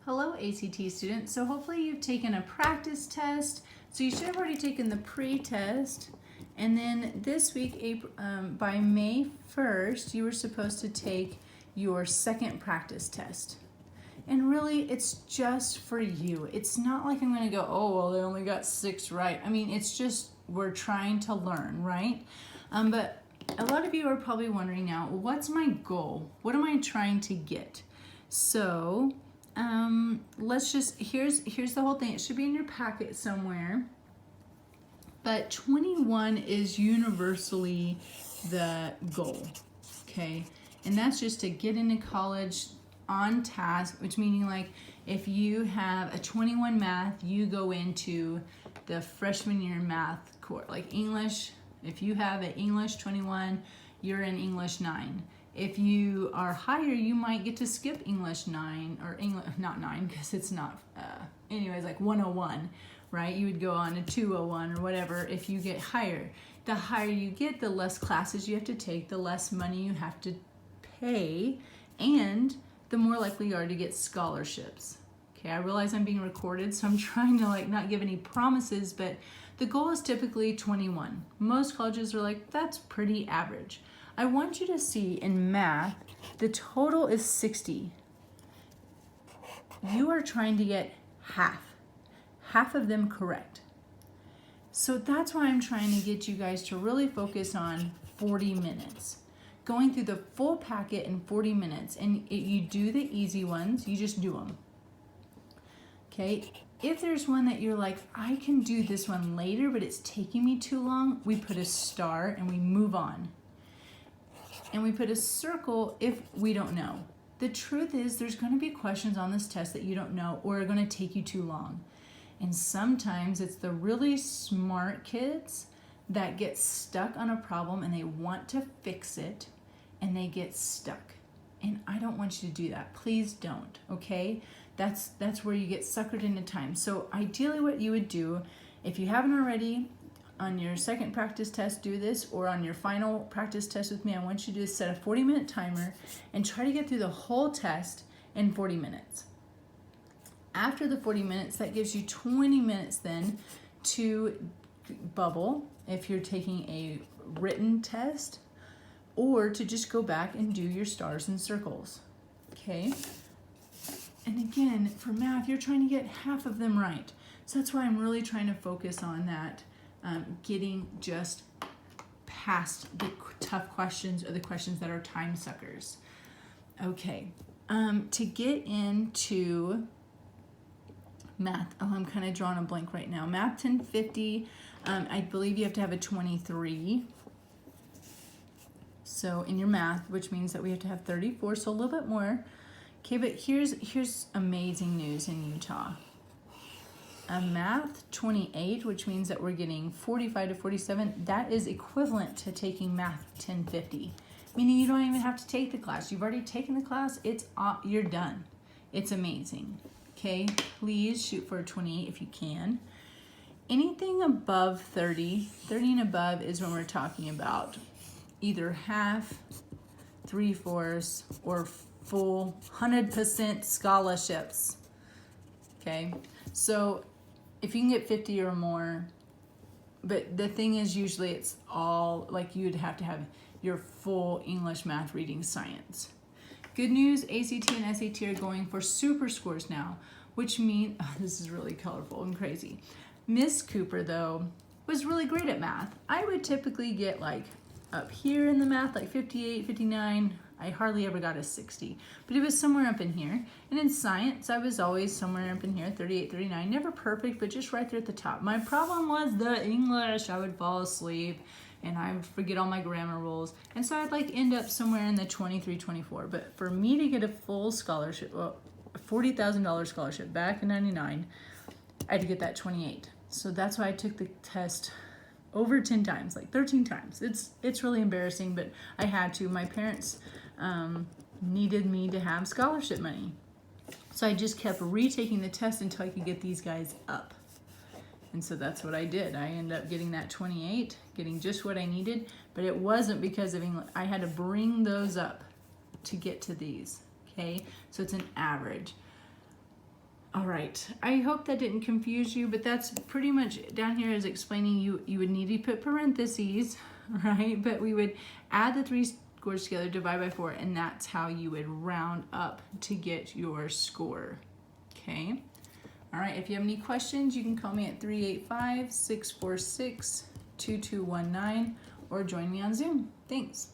Hello ACT students. So hopefully you've taken a practice test. So you should have already taken the pre-test. And then this week, by May 1st, you were supposed to take your second practice test. And really, it's just for you. It's not like I'm going to go, oh, well, they only got 6 right. I mean, it's just we're trying to learn, right? But a lot of you are probably wondering now, what's my goal? What am I trying to get? So let's just, here's the whole thing. It should be in your packet somewhere. But 21 is universally the goal, okay? And that's just to get into college on task, which meaning like if you have a 21 math, you go into the freshman year math course. Like English, if you have an English 21, you're in English 9. If you are higher, you might get to skip English 9, or English, not 9 because it's not, anyways, like 101, right? You would go on to 201 or whatever if you get higher. The higher you get, the less classes you have to take, the less money you have to pay, and the more likely you are to get scholarships. Okay, I realize I'm being recorded, so I'm trying to like not give any promises, but the goal is typically 21. Most colleges are like, that's pretty average. I want you to see in math, the total is 60. You are trying to get half of them correct. So that's why I'm trying to get you guys to really focus on 40 minutes. Going through the full packet in 40 minutes, and you do the easy ones, you just do them. Okay, if there's one that you're like, I can do this one later, but it's taking me too long, we put a star and we move on. And we put a circle if we don't know. The truth is there's going to be questions on this test that you don't know or are going to take you too long. And sometimes it's the really smart kids that get stuck on a problem and they want to fix it and they get stuck. And I don't want you to do that. Please don't, okay? That's where you get suckered into time. So ideally what you would do, if you haven't already, on your second practice test, do this, or on your final practice test with me, I want you to set a 40-minute timer and try to get through the whole test in 40 minutes. After the 40 minutes, that gives you 20 minutes then to bubble if you're taking a written test, or to just go back and do your stars and circles, okay? And again, for math, you're trying to get half of them right. So that's why I'm really trying to focus on that. Getting just past the tough questions or the questions that are time suckers. Okay, to get into math, I'm kind of drawing a blank right now. Math 1050, I believe you have to have a 23. So in your math, which means that we have to have 34, so a little bit more. Okay, but here's amazing news in Utah. A math 28, which means that we're getting 45 to 47, that is equivalent to taking math 1050, meaning you don't even have to take the class. You've already taken the class, you're done. It's amazing. Okay, please shoot for a 28 if you can. Anything above 30 and above is when we're talking about either half, 3/4, or full 100% scholarships. Okay, so if you can get 50 or more, but the thing is usually it's all, like you'd have to have your full English, math, reading, science. Good news, ACT and SAT are going for super scores now, which means, oh, this is really colorful and crazy. Miss Cooper though was really great at math. I would typically get like up here in the math, like 58, 59, I hardly ever got a 60, but it was somewhere up in here. And in science, I was always somewhere up in here, 38, 39, never perfect, but just right there at the top. My problem was the English. I would fall asleep and I would forget all my grammar rules. And so I'd like end up somewhere in the 23, 24. But for me to get a full scholarship, well, a $40,000 scholarship back in 99, I had to get that 28. So that's why I took the test over 10 times, like 13 times. It's really embarrassing, but I had to. My parents needed me to have scholarship money. So I just kept retaking the test until I could get these guys up. And so that's what I did. I ended up getting that 28, getting just what I needed, but it wasn't because of English. I had to bring those up to get to these, okay? So it's an average. All right, I hope that didn't confuse you, but that's pretty much down here is explaining you would need to put parentheses, right? But we would add the 3 scores together, divide by 4, and that's how you would round up to get your score, okay? All right, if you have any questions, you can call me at 385-646-2219 or join me on Zoom. Thanks.